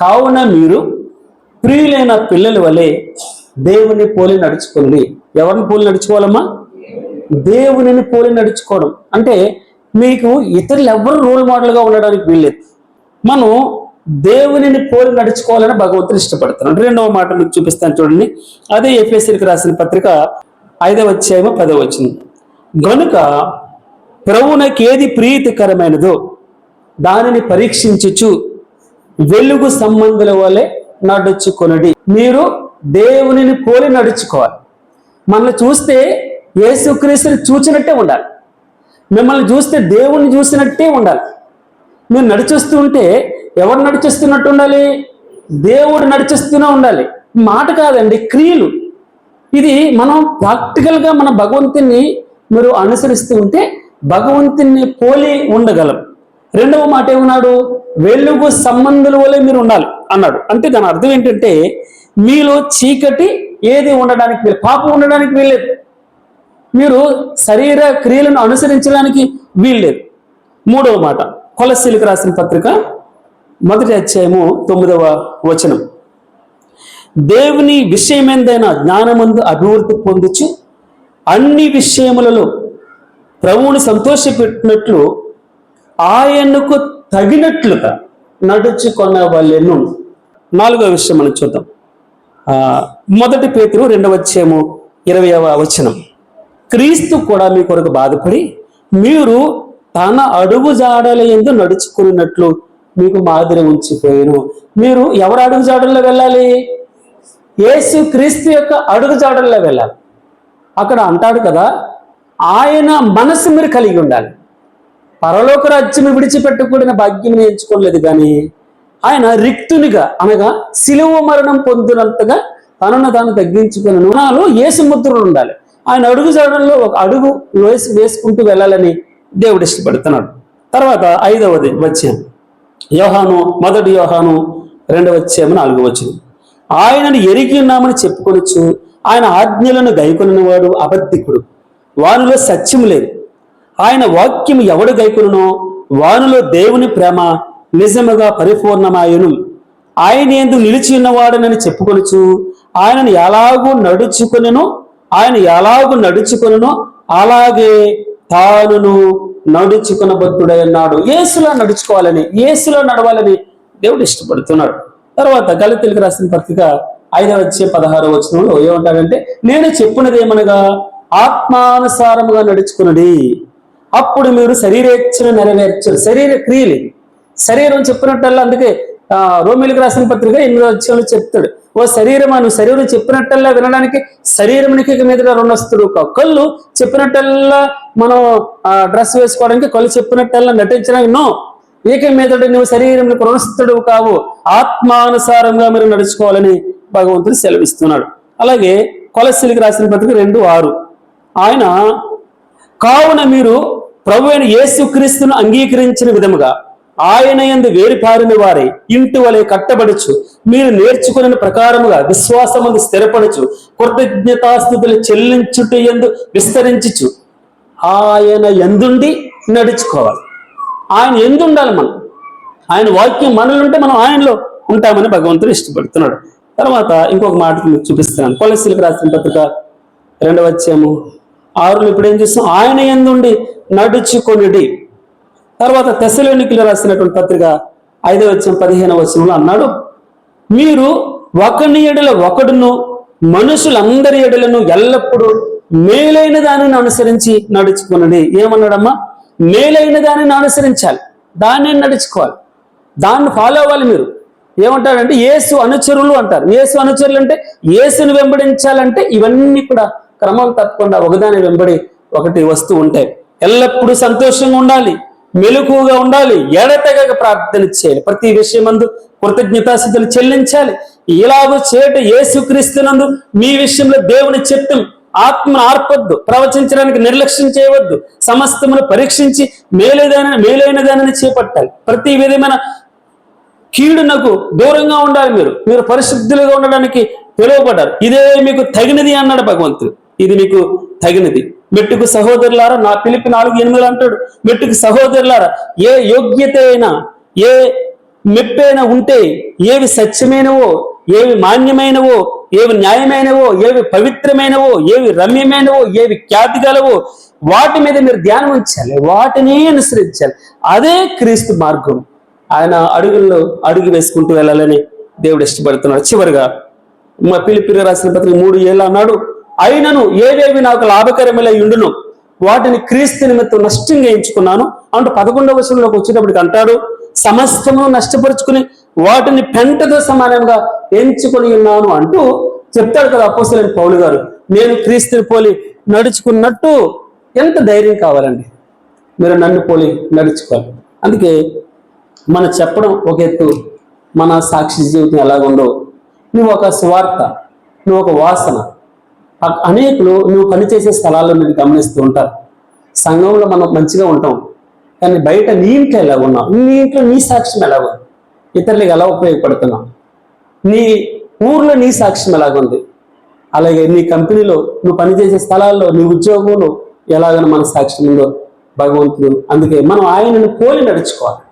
కావున మీరు ప్రియులైన పిల్లల వలె దేవుని పోలి నడుచుకోండి. ఎవరిని పోలి నడుచుకోవాలమ్మా? దేవునిని పోలి నడుచుకోవడం అంటే మీకు ఇతరులు ఎవరు రోల్ మోడల్గా ఉండడానికి వీల్లేదు. మనం దేవునిని పోలి నడుచుకోవాలని భగవంతుడు ఇష్టపడుతున్నాడు. రెండవ మాట మీకు చూపిస్తాను చూడండి. అదే ఎఫెసీయులకు రాసిన పత్రిక 5వ అధ్యాయం 10వ వచనం. గనుక ప్రభువునకు ఏది ప్రీతికరమైనదో దానిని పరీక్షించుచు వెలుగు సంబంధుల వలె నడుచుకొనుడి. మీరు దేవునిని పోలి నడుచుకోవాలి. మనల్ని చూస్తే యేసుక్రీస్తుని చూచినట్టే ఉండాలి. మిమ్మల్ని చూస్తే దేవుణ్ణి చూసినట్టే ఉండాలి. మీరు నడిచేస్తూ ఉంటే ఎవరు నడిచేస్తున్నట్టు ఉండాలి? దేవుడు నడిచేస్తూనే ఉండాలి. మాట కాదండి, క్రియలు. ఇది మనం ప్రాక్టికల్గా మన భగవంతుని మీరు అనుసరిస్తూ ఉంటే భగవంతుని పోలి ఉండగలం. రెండవ మాట ఏమన్నాడు? వెలుగు సంబంధుల వలె మీరు ఉండాలి అన్నాడు. అంటే దాని అర్థం ఏంటంటే మీలో చీకటి ఏది ఉండడానికి వీలు, పాపం ఉండడానికి వీల్లేదు. మీరు శరీర క్రియలను అనుసరించడానికి వీల్లేదు. మూడవ మాట కొలస్సీలకు రాసిన పత్రిక 1వ అధ్యాయము 9వ వచనం. దేవుని విషయమైనదైన జ్ఞానమందు అభివృద్ధి పొందుచు అన్ని విషయములలో ప్రభువుని సంతోషపెట్టినట్లు ఆయనకు తగినట్లుగా నడుచుకొనవలెను. 4వ విషయం మనం చూద్దాం. 1 పేతురు 2వ అధ్యాయము 20వ వచనం. క్రీస్తు కూడా మీ కొరకు బాధపడి మీరు తన అడుగు జాడల యందు నడుచుకున్నట్లు మీకు మాదిరి ఉంచిపోయాను. మీరు ఎవరు అడుగు జాడల్లో వెళ్ళాలి? యేసు క్రీస్తు యొక్క అడుగు జాడల్లో వెళ్ళాలి. అక్కడ అంటాడు కదా, ఆయన మనసు మీరు కలిగి ఉండాలి. పరలోక రాజ్యం విడిచిపెట్టకూడిన భాగ్యం ఎంచుకోలేదు, కానీ ఆయన రిక్తునిగా అనగా శిలువ మరణం పొందినంతగా తనను తాను తగ్గించుకుని నాలో యేసు ముద్రలు ఉండాలి. ఆయన అడుగు జాడల్లో ఒక అడుగు వేసుకుంటూ వెళ్ళాలని దేవుడు ఇష్టపడుతున్నాడు. తర్వాత 5వది వచ్చాం యోహాను 1 యోహాను 2వ అధ్యాయం 4వ వచనం. ఆయనను ఎరిగి ఉన్నామని చెప్పుకొనొచ్చు ఆయన ఆజ్ఞలను గైకొనిన వాడు అబద్ధికుడు, వానిలో సత్యము లేదు. ఆయన వాక్యము ఎవడు గైకొనునో వానిలో దేవుని ప్రేమ నిజముగా పరిపూర్ణమాయను. ఆయన యందు నిలిచి ఉన్నవాడనని చెప్పుకొనొచ్చు ఆయన ఎలాగూ నడుచుకొనునో అలాగే తానును నడుచుకునబద్ధుడై అన్నాడు. యేసులా నడుచుకోవాలని, యేసులో నడవాలని దేవుడు ఇష్టపడుతున్నాడు. తర్వాత గలతీయులకు రాసిన పత్రిక 5వ అధ్యాయం 16వ వచనంలో ఏమంటాడంటే, నేను చెప్పినది ఏమనగా ఆత్మానుసారముగా నడుచుకున్నది, అప్పుడు మీరు శరీరేచ్ఛను నెరవేర్చరు. శరీర క్రియలు, శరీరం చెప్పినట్టల్లా. అందుకే రోమీయులకు రాసిన పత్రిక 8వ అధ్యాయంలో చెప్తాడు, ఓ శరీరం నువ్వు శరీరం చెప్పినట్టల్లా వినడానికి శరీరానికి మీద రుణస్తుడు. కళ్ళు చెప్పినట్టల్లా మనం డ్రెస్ వేసుకోవడానికి, కళ్ళు చెప్పినట్టల్లా నటించడానికి నో, ఏక మీదట నువ్వు శరీరంకి రుణస్తుడు కావు. ఆత్మానుసారంగా మీరు నడుచుకోవాలని భగవంతుడు సెలవిస్తున్నాడు. అలాగే కొలస్సీలకు రాసిన పత్రిక 2:6 ఆయన కావున మీరు ప్రభువైన యేసుక్రీస్తును అంగీకరించిన విధముగా ఆయన యందు వేరుపారిన వారై ఇంటి వలె కట్టబడుచు మీరు నేర్చుకున్న ప్రకారముగా విశ్వాసమందు స్థిరపడుచు కృతజ్ఞతాస్తుతులు చెల్లించుట యందు విస్తరించుచు ఆయన యందుండి నడుచుకోవాలి. ఆయన ఎందు ఉండాలి మనం. ఆయన వాక్యం మనలో ఉంటే మనం ఆయనలో ఉంటామని భగవంతుడు ఇష్టపడుతున్నాడు. తర్వాత ఇంకొక మాట మీకు చూపిస్తున్నాను. కొలస్సీలకు రాసిన పత్రిక 2వ అధ్యాయము 6లో ఇప్పుడు ఏం చేస్తాం? ఆయన యందుండి నడుచుకొనుడి. తర్వాత తెస్సలోనికీయులకు రాసినటువంటి పత్రిక 5వ అధ్యాయం 15వ వచనంలో అన్నాడు, మీరు ఒకని ఎడల ఒకడును మనుషులందరి ఎడలను ఎల్లప్పుడూ మేలైన దానిని అనుసరించి నడుచుకున్నది. ఏమన్నాడమ్మా? మేలైన దానిని అనుసరించాలి, దాన్ని నడుచుకోవాలి, దాన్ని ఫాలో అవ్వాలి. మీరు ఏమంటారంటే యేసు అనుచరులు అంటారు. యేసు అనుచరులు అంటే యేసును వెంబడించాలంటే ఇవన్నీ కూడా క్రమం తప్పకుండా ఒకదాని వెంబడి ఒకటి వస్తూ ఉంటాయి. ఎల్లప్పుడూ సంతోషంగా ఉండాలి, మెలకువగా ఉండాలి, ఎడతెగక ప్రార్థన చేయాలి, ప్రతి విషయమందు కృతజ్ఞతాస్తుతులు చెల్లించాలి. ఇలాగూ చేయట యేసుక్రీస్తునందు మీ విషయంలో దేవుని చిత్తం. ఆత్మను ఆర్పొద్దు, ప్రవచించడానికి నిర్లక్ష్యం చేయవద్దు, సమస్తమును పరీక్షించి మేలైన దానిని చేపట్టాలి. ప్రతి విధమైన కీడునకు దూరంగా ఉండాలి. మీరు పరిశుద్ధులుగా ఉండడానికి పిలువబడ్డారు. ఇదే మీకు తగినది అన్నాడు భగవంతుడు. ఇది మీకు తగినది. మెట్టుకు సహోదరులారా, నా ఫిలిప్పీ 4:8 అంటాడు, మెట్టుకు సహోదరులారా, ఏ యోగ్యత అయినా ఏ మెప్పైన ఉంటే, ఏవి సత్యమైనవో, ఏవి మాన్యమైనవో, ఏవి న్యాయమైనవో, ఏవి పవిత్రమైనవో, ఏవి రమ్యమైనవో, ఏవి ఖ్యాతి గలవో వాటి మీద మీరు ధ్యానం ఉంచాలి, వాటిని అనుసరించాలి. అదే క్రీస్తు మార్గం. ఆయన అడుగుల్లో అడుగు వేసుకుంటూ వెళ్ళాలని దేవుడు ఇష్టపడుతున్నాడు. చివరిగా ఫిలిప్పీయులకు రాసిన పత్రిక 3:7 అన్నాడు, అయినను ఏవేవి నాకు లాభకరములై ఉండును వాటిని క్రీస్తు నిమిత్తం నష్టంగా ఎంచుకున్నాను అంటూ 11వ వచనంలోకి వచ్చేటప్పటికి అంటాడు, సమస్తము నష్టపరుచుకుని వాటిని పెంటతో సమానంగా ఎంచుకొని ఉన్నాను అంటూ చెప్తాడు కదా అపోస్తలుడైన పౌలు గారు. నేను క్రీస్తుని పోలి నడుచుకున్నట్టు ఎంత ధైర్యం కావాలండి, మీరు నన్ను పోలి నడుచుకోవాలి. అందుకే మనం చెప్పడం ఒక ఎత్తు, మన సాక్షి జీవితం ఎలాగుందో, నువ్వు ఒక స్వార్థ, నువ్వు ఒక వాసన. అనేకులు నువ్వు పనిచేసే స్థలాల్లో నేను గమనిస్తూ ఉంటారు. సంఘంలో మనం మంచిగా ఉంటాం, కానీ బయట నీ ఇంట్లో ఎలా ఉన్నావు, నీ ఇంట్లో నీ సాక్ష్యం ఎలా ఉంది, ఇతరులకు ఎలా ఉపయోగపడుతున్నావు, నీ ఊర్లో నీ సాక్ష్యం ఎలాగుంది, అలాగే నీ కంపెనీలో నువ్వు పనిచేసే స్థలాల్లో నీ ఉద్యోగంలో ఎలాగైనా మన సాక్ష్యం ఉందో భగవంతుడు. అందుకే మనం ఆయనను పోలి నడుచుకోవాలి.